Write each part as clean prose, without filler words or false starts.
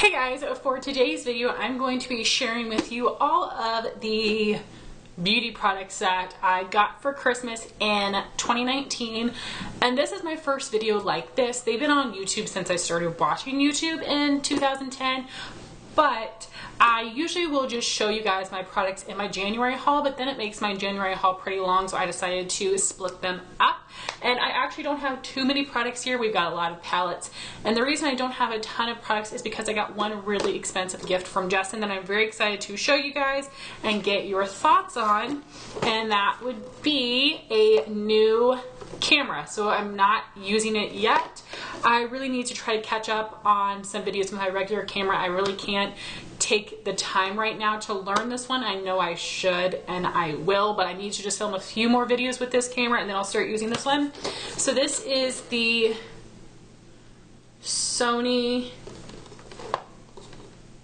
Hey guys, for today's video I'm going to be sharing with you all of the beauty products that I got for Christmas in 2019, and this is my first video like this. They've been on YouTube since I started watching YouTube in 2010, but I usually will just show you guys my products in my January haul, but then it makes my January haul pretty long, so I decided to split them up. And I actually don't have too many products here. We've got a lot of palettes, and the reason I don't have a ton of products is because I got one really expensive gift from Justin that I'm very excited to show you guys and get your thoughts on, and that would be a new camera. So I'm not using it yet. I really need to try to catch up on some videos with my regular camera. I really can't take the time right now to learn this one. I know I should and I will, but I need to just film a few more videos with this camera and then I'll start using this one. So this is the Sony,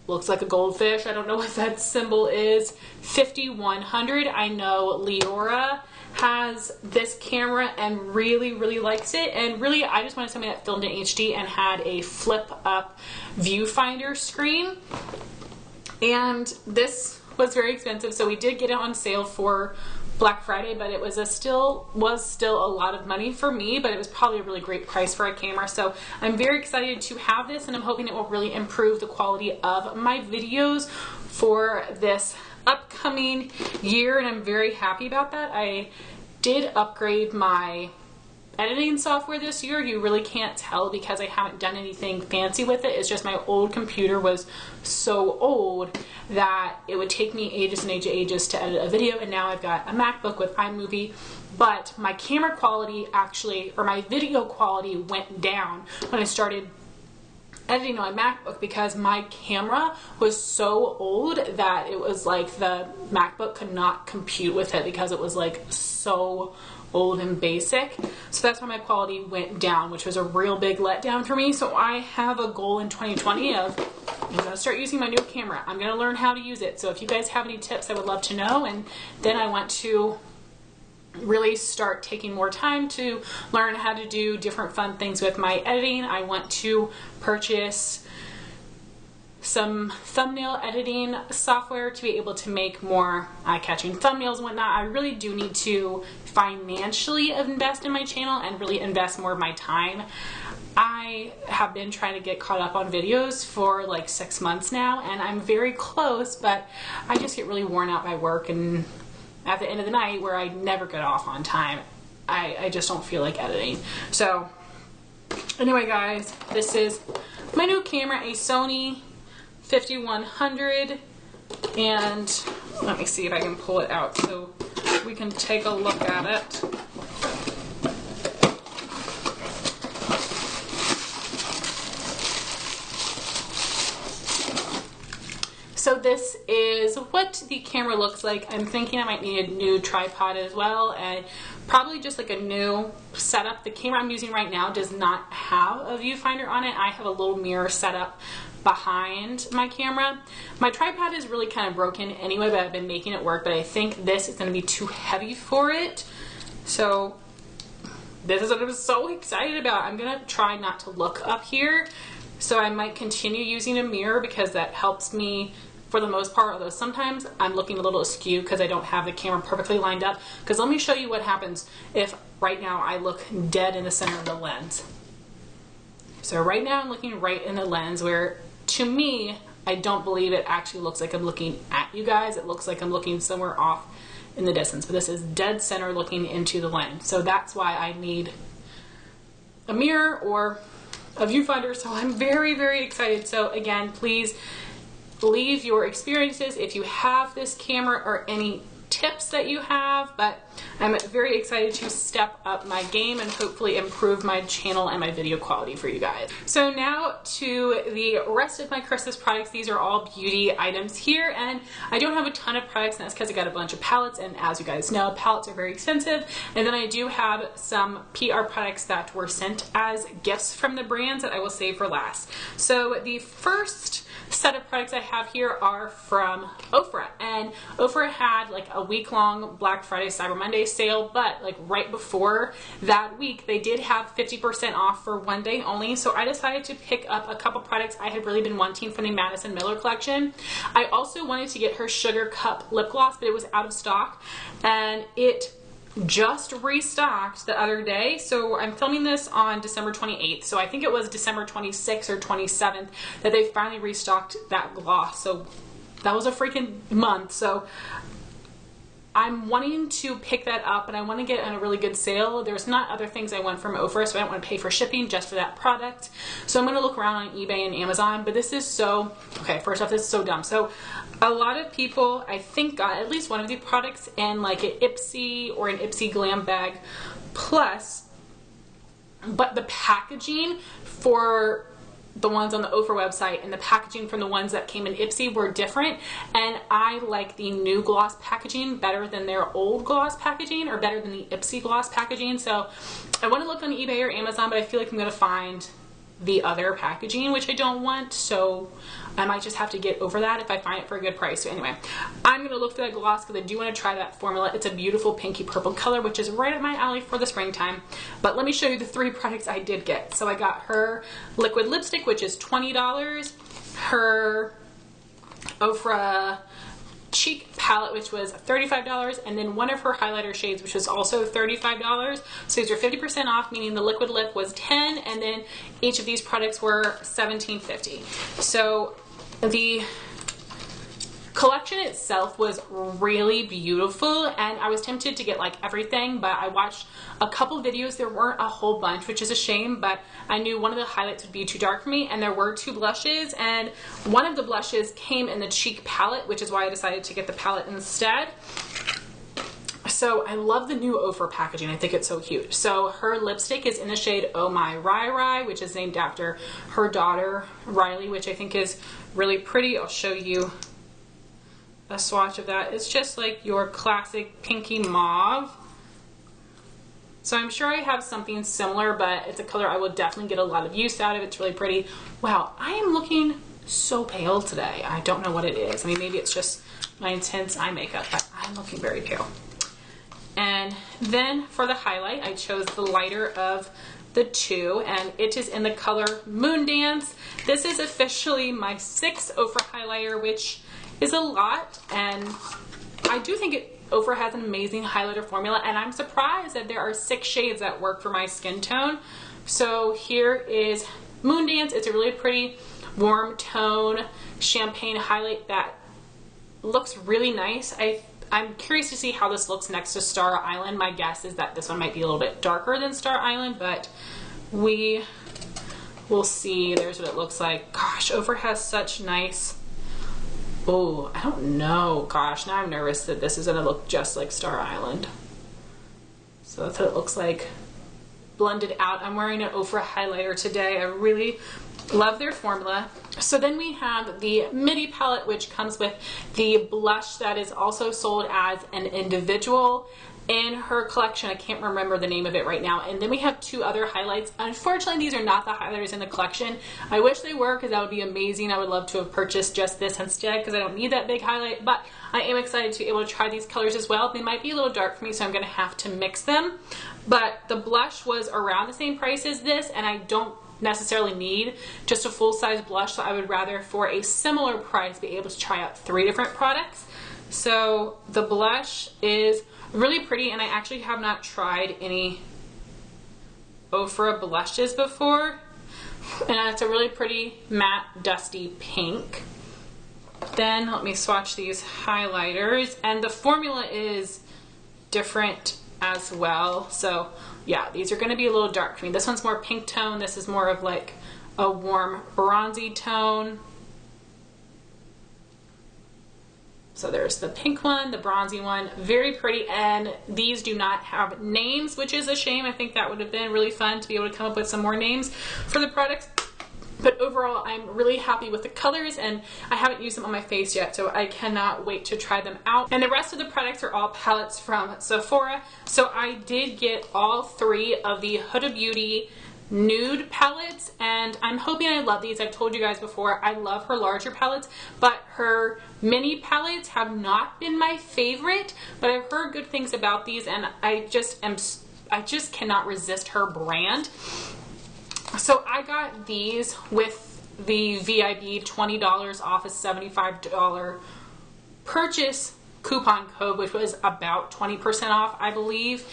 looks like a goldfish, I don't know what that symbol is, 5100. I know Leora has this camera and really likes it, and really I just wanted something that filmed in HD and had a flip up viewfinder screen. And this was very expensive, so we did get it on sale for Black Friday, but it was still a lot of money for me, but it was probably a really great price for a camera. So I'm very excited to have this, and I'm hoping it will really improve the quality of my videos for this upcoming year, and I'm very happy about that. I did upgrade my editing software this year. You really can't tell because I haven't done anything fancy with it. It's just my old computer was so old that it would take me ages and ages to edit a video, and now I've got a MacBook with iMovie, but my camera quality actually, or my video quality, went down when I started editing on my MacBook because my camera was so old that it was like the MacBook could not compute with it because it was like so old and basic. So that's why my quality went down, which was a real big letdown for me. So I have a goal in 2020 of I'm going to start using my new camera. I'm going to learn how to use it. So if you guys have any tips, I would love to know. And then I want to really start taking more time to learn how to do different fun things with my editing. I want to purchase some thumbnail editing software to be able to make more eye-catching thumbnails and whatnot. I really do need to financially invest in my channel and really invest more of my time. I have been trying to get caught up on videos for like 6 months now, and I'm very close, but I just get really worn out by work, and at the end of the night where I never get off on time, I just don't feel like editing. So anyway guys, this is my new camera, a Sony 5100, and let me see if I can pull it out so we can take a look at it. So this is what the camera looks like. I'm thinking I might need a new tripod as well, and probably just like a new setup. The camera I'm using right now does not have a viewfinder on it. I have a little mirror set up behind my camera. My tripod is really kind of broken anyway, but I've been making it work, but I think this is going to be too heavy for it. So this is what I'm so excited about. I'm going to try not to look up here, so I might continue using a mirror because that helps me for the most part, although sometimes I'm looking a little askew because I don't have the camera perfectly lined up. Because let me show you what happens if right now I look dead in the center of the lens. So right now I'm looking right in the lens, where to me, I don't believe it actually looks like I'm looking at you guys. It looks like I'm looking somewhere off in the distance, but this is dead center looking into the lens. So that's why I need a mirror or a viewfinder. So I'm very excited. So again, please leave your experiences if you have this camera or any tips that you have, but I'm very excited to step up my game and hopefully improve my channel and my video quality for you guys. So now to the rest of my Christmas products. These are all beauty items here, and I don't have a ton of products, and that's because I got a bunch of palettes, and as you guys know, palettes are very expensive. And then I do have some PR products that were sent as gifts from the brands that I will save for last. So the first set of products I have here are from Ofra, and Ofra had like a week-long Black Friday Cyber Monday Monday sale, but like right before that week, they did have 50% off for one day only. So I decided to pick up a couple products I had really been wanting from the Madison Miller collection. I also wanted to get her Sugar Cup lip gloss, but it was out of stock, and it just restocked the other day. So I'm filming this on December 28th, so I think it was December 26th or 27th that they finally restocked that gloss. So that was a freaking month. So I'm wanting to pick that up, and I want to get in a really good sale. There's not other things I want from Ofra, so I don't want to pay for shipping just for that product. So I'm going to look around on eBay and Amazon, but this is so, okay, first off, this is so dumb. So a lot of people, I think, got at least one of these products in like an Ipsy or an Ipsy Glam Bag Plus, but the packaging for the ones on the Ofra website and the packaging from the ones that came in Ipsy were different, and I like the new gloss packaging better than their old gloss packaging, or better than the Ipsy gloss packaging. So I want to look on eBay or Amazon, but I feel like I'm going to find the other packaging, which I don't want, so I might just have to get over that if I find it for a good price. So anyway, I'm going to look for that gloss because I do want to try that formula. It's a beautiful pinky purple color, which is right up my alley for the springtime. But let me show you the three products I did get. So I got her liquid lipstick, which is $20, her Ofra Chic palette, which was $35, and then one of her highlighter shades, which was also $35. So these are 50% off, meaning the liquid lip was $10, and then each of these products were $17.50. So the collection itself was really beautiful, and I was tempted to get like everything, but I watched a couple videos. There weren't a whole bunch, which is a shame, but I knew one of the highlights would be too dark for me, and there were two blushes, and one of the blushes came in the Cheek palette, which is why I decided to get the palette instead. So I love the new Ofra packaging. I think it's so cute. So her lipstick is in the shade Oh My Rai, which is named after her daughter Riley, which I think is really pretty. I'll show you a swatch of that. It's just like your classic pinky mauve. So I'm sure I have something similar, but it's a color I will definitely get a lot of use out of. It's really pretty. Wow, I am looking so pale today. I don't know what it is. I mean, maybe it's just my intense eye makeup, but I'm looking very pale. And then for the highlight, I chose the lighter of the two, and it is in the color Moondance. This is officially my 6th Ofra highlighter, which is a lot, and I do think Ofra has an amazing highlighter formula, and I'm surprised that there are 6 shades that work for my skin tone. So here is Moondance. It's a really pretty warm tone champagne highlight that looks really nice. I'm curious to see how this looks next to Star Island. My guess is that this one might be a little bit darker than Star Island, but we will see. There's what it looks like. Gosh, Ofra has such nice... Oh, I don't know. Gosh, now I'm nervous that this is going to look just like Star Island. So that's what it looks like blended out. I'm wearing an Ofra highlighter today. I really love their formula. So then we have the Midi palette, which comes with the blush that is also sold as an individual in her collection. I can't remember the name of it right now. And then we have 2 other highlights. Unfortunately, these are not the highlighters in the collection. I wish they were, because that would be amazing. I would love to have purchased just this instead, because I don't need that big highlight, but I am excited to be able to try these colors as well. They might be a little dark for me, so I'm going to have to mix them. But the blush was around the same price as this, and I don't necessarily need just a full-size blush, so I would rather, for a similar price, be able to try out 3 different products. So the blush is really pretty, and I actually have not tried any Ofra blushes before, and it's a really pretty matte dusty pink. Then let me swatch these highlighters, and the formula is different as well. So yeah, these are going to be a little dark for me. This one's more pink tone. This is more of like a warm bronzy tone. So there's the pink one, the bronzy one, very pretty, and these do not have names, which is a shame. I think that would have been really fun to be able to come up with some more names for the products. But overall, I'm really happy with the colors, and I haven't used them on my face yet, so I cannot wait to try them out. And the rest of the products are all palettes from Sephora. So I did get all 3 of the Huda Beauty Nude palettes, and I'm hoping I love these. I've told you guys before, I love her larger palettes, but her mini palettes have not been my favorite, but I've heard good things about these, and I just cannot resist her brand. So I got these with the VIB $20 off a $75 purchase coupon code, which was about 20% off, I believe.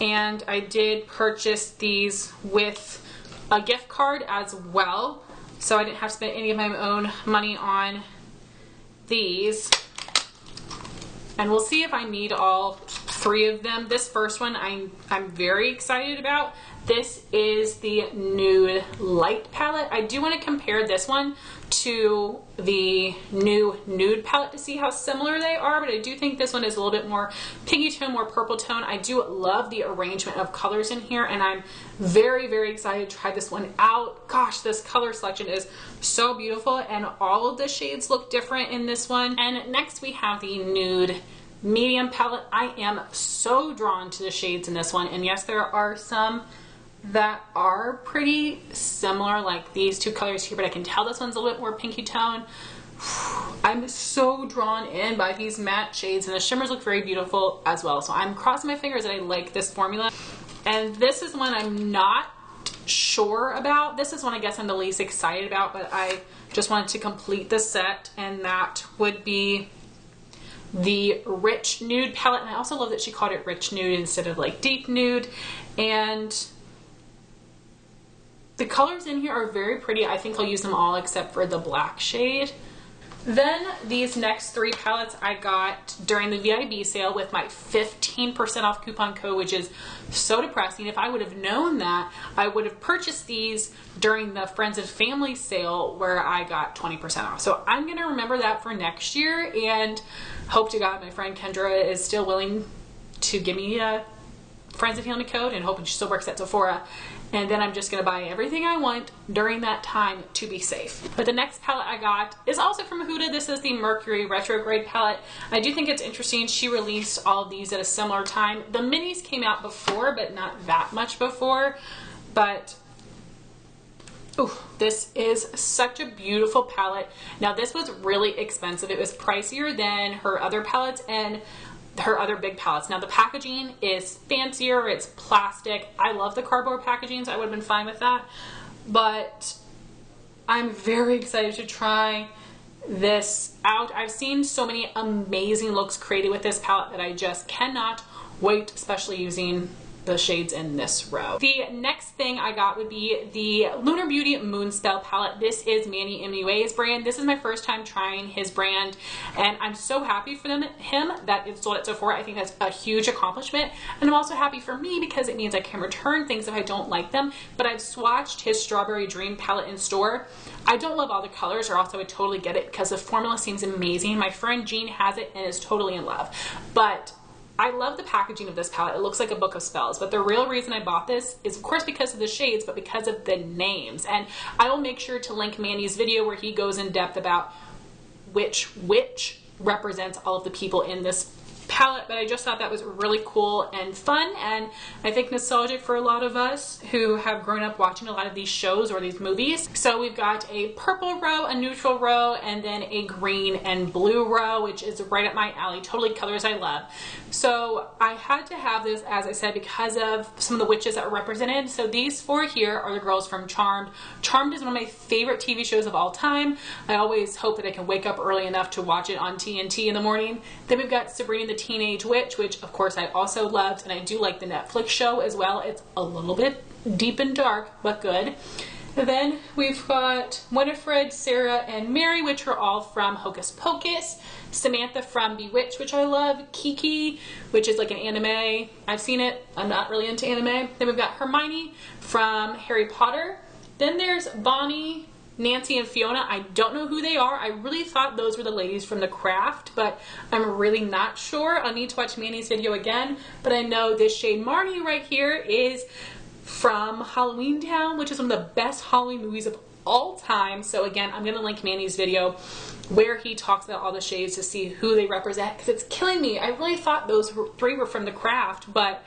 And I did purchase these with a gift card as well, so I didn't have to spend any of my own money on these. And we'll see if I need all 3 of them. This first one I'm very excited about. This is the Nude Light palette. I do want to compare this one to the new Nude palette to see how similar they are, but I do think this one is a little bit more pinky tone, more purple tone. I do love the arrangement of colors in here, and I'm very, very excited to try this one out. Gosh, this color selection is so beautiful, and all of the shades look different in this one. And next we have the Nude Medium palette. I am so drawn to the shades in this one, and yes, there are some that are pretty similar, like these 2 colors here, but I can tell this one's a little bit more pinky tone. I'm so drawn in by these matte shades, and the shimmers look very beautiful as well. So I'm crossing my fingers that I like this formula. And this is one I'm not sure about. This is one I guess I'm the least excited about, but I just wanted to complete the set, and that would be the Rich Nude palette. And I also love that she called it Rich Nude instead of like Deep Nude. And the colors in here are very pretty. I think I'll use them all except for the black shade. Then these next 3 palettes I got during the VIB sale with my 15% off coupon code, which is so depressing. If I would have known that, I would have purchased these during the Friends and Family sale where I got 20% off. So I'm gonna remember that for next year, and hope to God my friend Kendra is still willing to give me a Friends and Family code, and hoping she still works at Sephora. And then I'm just gonna buy everything I want during that time to be safe. But the next palette I got is also from Huda. This is the Mercury Retrograde palette. I do think it's interesting. She released all of these at a similar time. The minis came out before, but not that much before. But ooh, this is such a beautiful palette. Now this was really expensive. It was pricier than her other palettes and her other big palettes. Now the packaging is fancier, it's plastic. I love the cardboard packaging, so I would have been fine with that. But I'm very excited to try this out. I've seen so many amazing looks created with this palette that I just cannot wait, especially using the shades in this row. The next thing I got would be the Lunar Beauty Moonspell palette. This is Manny MUA's brand. This is my first time trying his brand, and I'm so happy for him that it's sold at Sephora. I think that's a huge accomplishment, and I'm also happy for me because it means I can return things if I don't like them. But I've swatched his Strawberry Dream palette in store. I don't love all the colors, or else I would totally get it because the formula seems amazing. My friend Jean has it and is totally in love. But I love the packaging of this palette. It looks like a book of spells, but the real reason I bought this is of course because of the shades, but because of the names. And I will make sure to link Manny's video where he goes in depth about which represents all of the people in this palette. But I just thought that was really cool and fun, and I think nostalgic for a lot of us who have grown up watching a lot of these shows or these movies. So we've got a purple row, a neutral row, and then a green and blue row, which is right up my alley. Totally colors I love. So I had to have this, as I said, because of some of the witches that were represented. So these 4 here are the girls from Charmed. Charmed is one of my favorite TV shows of all time. I always hope that I can wake up early enough to watch it on TNT in the morning. Then we've got Sabrina the Teenage Witch, which of course I also loved, and I do like the Netflix show as well. It's a little bit deep and dark, but good. And then we've got Winifred, Sarah, and Mary, which are all from Hocus Pocus. Samantha from Bewitched, which I love. Kiki, which is like an anime. I've seen it. I'm not really into anime. Then we've got Hermione from Harry Potter. Then there's Bonnie, Nancy, and Fiona. I don't know who they are. I really thought those were the ladies from The Craft, but I'm really not sure. I'll need to watch Manny's video again, but I know this shade Marnie right here is from Halloween Town, which is one of the best Halloween movies of all time. So again, I'm gonna link Manny's video where he talks about all the shades to see who they represent, because it's killing me. I really thought those 3 were from The Craft, but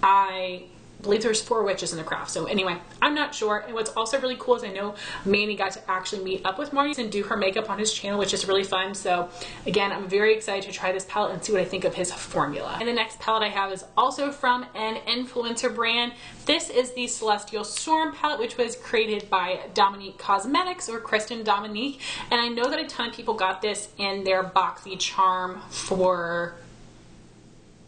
I believe there's 4 witches in the craft. So anyway, I'm not sure. And what's also really cool is I know Manny got to actually meet up with Marty and do her makeup on his channel, which is really fun. So again, I'm very excited to try this palette and see what I think of his formula. And the next palette I have is also from an influencer brand. This is the Celestial Storm palette, which was created by Dominique Cosmetics, or Kristen Dominique. And I know that a ton of people got this in their boxy charm for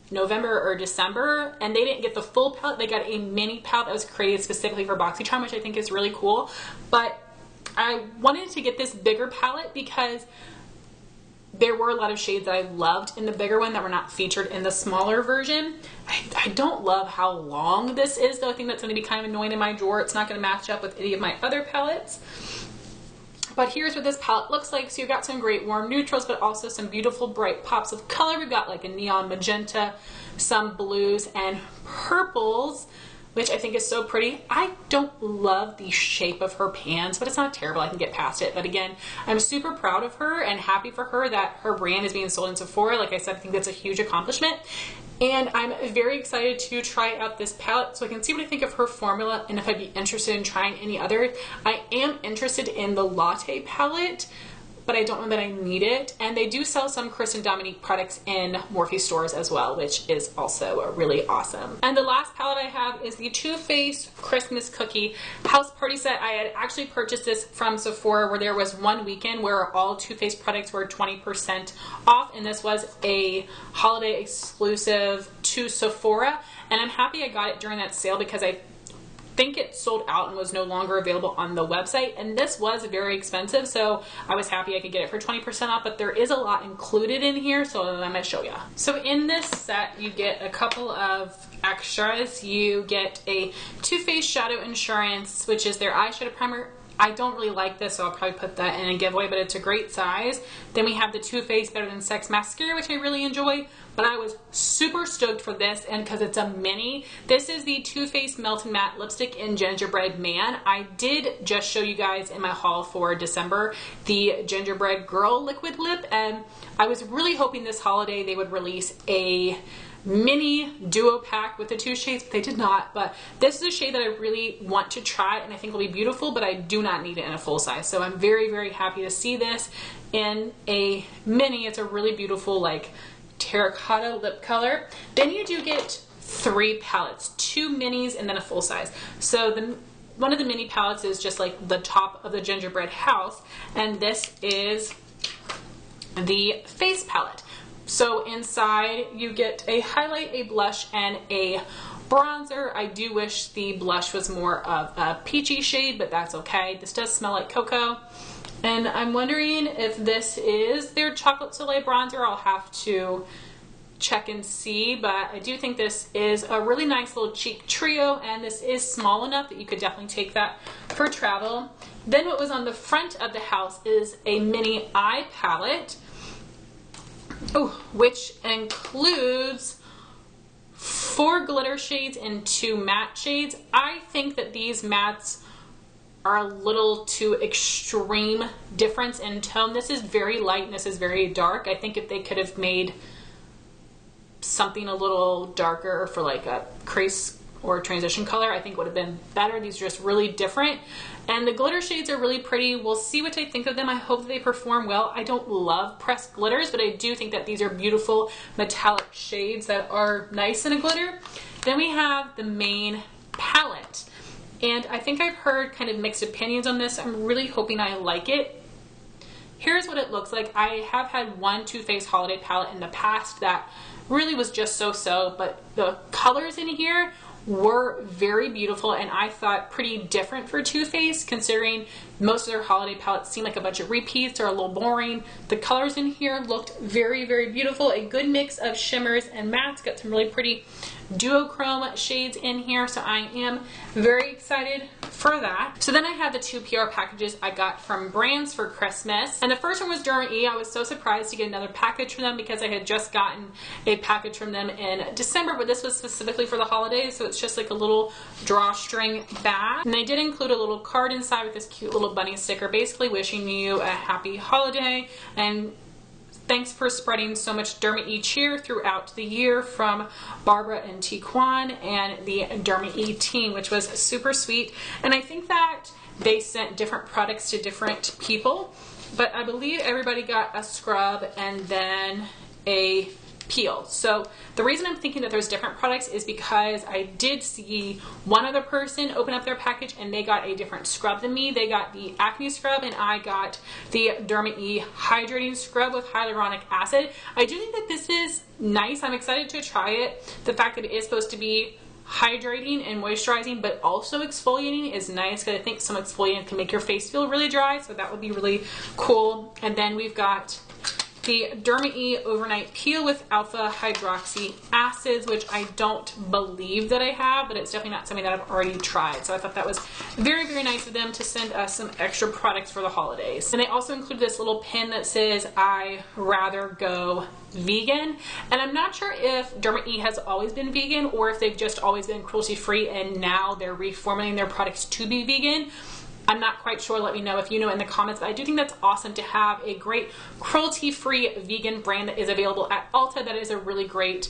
November or December, and they didn't get the full palette. They got a mini palette that was created specifically for BoxyCharm, which I think is really cool. But I wanted to get this bigger palette because there were a lot of shades that I loved in the bigger one that were not featured in the smaller version. I don't love how long this is, though. I think that's going to be kind of annoying in my drawer. It's not going to match up with any of my other palettes. But here's what this palette looks like. So you've got some great warm neutrals, but also some beautiful bright pops of color. We've got like a neon magenta, some blues and purples, which I think is so pretty. I don't love the shape of her pans, but it's not terrible. I can get past it. But again, I'm super proud of her and happy for her that her brand is being sold in Sephora. Like I said, I think that's a huge accomplishment. And I'm very excited to try out this palette so I can see what I think of her formula and if I'd be interested in trying any other. I am interested in the Latte palette, but I don't know that I need it. And they do sell some Kristen Dominique products in Morphe stores as well, which is also really awesome. And the last palette I have is the Too Faced Christmas Cookie House Party Set. I had actually purchased this from Sephora where there was one weekend where all Too Faced products were 20% off, and this was a holiday exclusive to Sephora. And I'm happy I got it during that sale because I think it sold out and was no longer available on the website, and this was very expensive, so I was happy I could get it for 20% off. But there is a lot included in here, so I'm gonna show you. So in this set you get a couple of extras. You get a Too Faced Shadow Insurance, which is their eyeshadow primer. I don't really like this, so I'll probably put that in a giveaway, but it's a great size. Then we have the Too Faced Better Than Sex Mascara, which I really enjoy, but I was super stoked for this, and because it's a mini. This is the Too Faced Melt and Matte Lipstick in Gingerbread Man. I did just show you guys in my haul for December the Gingerbread Girl liquid lip, and I was really hoping this holiday they would release a mini duo pack with the 2 shades, but they did not. But this is a shade that I really want to try and I think will be beautiful, but I do not need it in a full size. So I'm very, very happy to see this in a mini. It's a really beautiful like terracotta lip color. Then you do get 3 palettes, 2 minis and then a full size. So one of the mini palettes is just like the top of the gingerbread house, and this is the face palette. So inside you get a highlight, a blush, and a bronzer. I do wish the blush was more of a peachy shade, but that's okay. This does smell like cocoa. And I'm wondering if this is their Chocolate Soleil bronzer. I'll have to check and see, but I do think this is a really nice little cheek trio, and this is small enough that you could definitely take that for travel. Then what was on the front of the house is a mini eye palette, which includes 4 glitter shades and 2 matte shades. I think that these mattes are a little too extreme difference in tone. This is very light and this is very dark. I think if they could have made something a little darker for like a crease or transition color, I think would have been better. These are just really different. And the glitter shades are really pretty. We'll see what I think of them. I hope that they perform well. I don't love pressed glitters, but I do think that these are beautiful metallic shades that are nice in a glitter. Then we have the main palette. And I think I've heard kind of mixed opinions on this. I'm really hoping I like it. Here's what it looks like. I have had one Too Faced holiday palette in the past that really was just so-so, but the colors in here were very beautiful and I thought pretty different for Too Faced, considering most of their holiday palettes seem like a bunch of repeats or a little boring. The colors in here looked very, very beautiful. A good mix of shimmers and mattes. Got some really pretty duochrome shades in here, so I am very excited for that. So then I have the 2 PR packages I got from brands for Christmas, and the first one was DermaE. I was so surprised to get another package from them because I had just gotten a package from them in December, but this was specifically for the holidays, so it's just like a little drawstring bag. And they did include a little card inside with this cute little bunny sticker, basically wishing you a happy holiday and Thanks for spreading so much DermaE cheer throughout the year from Barbara and Tiquan and the DermaE team, which was super sweet. And I think that they sent different products to different people, but I believe everybody got a scrub and then a peel. So the reason I'm thinking that there's different products is because I did see one other person open up their package and they got a different scrub than me. They got the acne scrub and I got the DermaE hydrating scrub with hyaluronic acid. I do think that this is nice. I'm excited to try it. The fact that it is supposed to be hydrating and moisturizing but also exfoliating is nice, because I think some exfoliant can make your face feel really dry, so that would be really cool. And then we've got the DermaE Overnight Peel with alpha hydroxy acids, which I don't believe that I have, but it's definitely not something that I've already tried. So I thought that was very, very nice of them to send us some extra products for the holidays. And they also included this little pin that says, "I rather go vegan." And I'm not sure if DermaE has always been vegan or if they've just always been cruelty-free and now they're reformulating their products to be vegan. I'm not quite sure. Let me know if you know in the comments, but I do think that's awesome to have a great cruelty-free vegan brand that is available at Ulta. That is a really great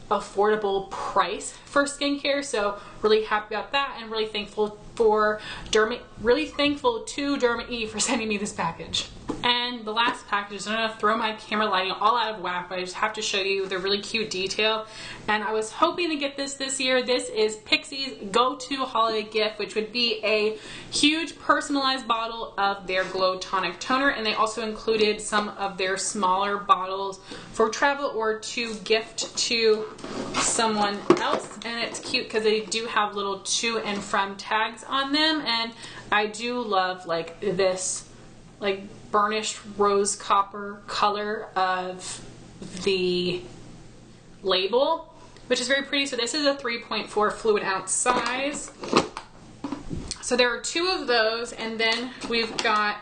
affordable price for skincare, so really happy about that and really thankful for DermaE for sending me this package. And the last package, I'm gonna throw my camera lighting all out of whack, but I just have to show you the really cute detail. And I was hoping to get this year. This is Pixi's go-to holiday gift, which would be a huge personalized bottle of their Glow Tonic Toner. And they also included some of their smaller bottles for travel or to gift to someone else. And it's cute because they do have little to and from tags on them. And I do love like this like burnished rose copper color of the label, which is very pretty. So this is a 3.4 fluid ounce size. So there are 2 of those, and then we've got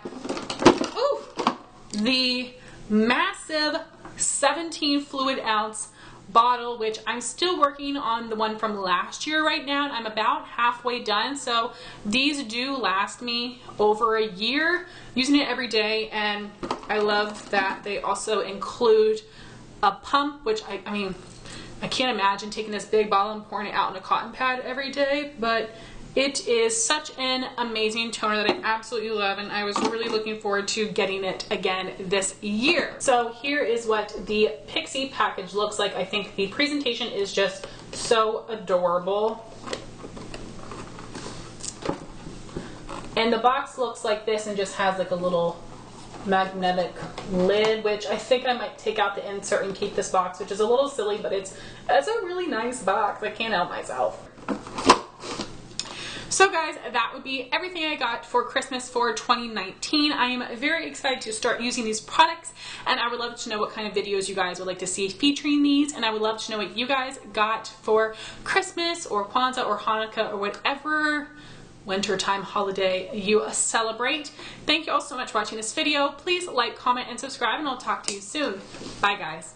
the massive 17 fluid ounce bottle, which I'm still working on the one from last year right now, and I'm about halfway done. So these do last me over a year using it every day, and I love that they also include a pump, which I mean I can't imagine taking this big bottle and pouring it out in a cotton pad every day, but it is such an amazing toner that I absolutely love, and I was really looking forward to getting it again this year. So here is what the Pixi package looks like. I think the presentation is just so adorable. And the box looks like this and just has like a little magnetic lid, which I think I might take out the insert and keep this box, which is a little silly, but it's a really nice box. I can't help myself. So guys, that would be everything I got for Christmas for 2019. I am very excited to start using these products, and I would love to know what kind of videos you guys would like to see featuring these, and I would love to know what you guys got for Christmas or Kwanzaa or Hanukkah or whatever wintertime holiday you celebrate. Thank you all so much for watching this video. Please like, comment, and subscribe, and I'll talk to you soon. Bye guys.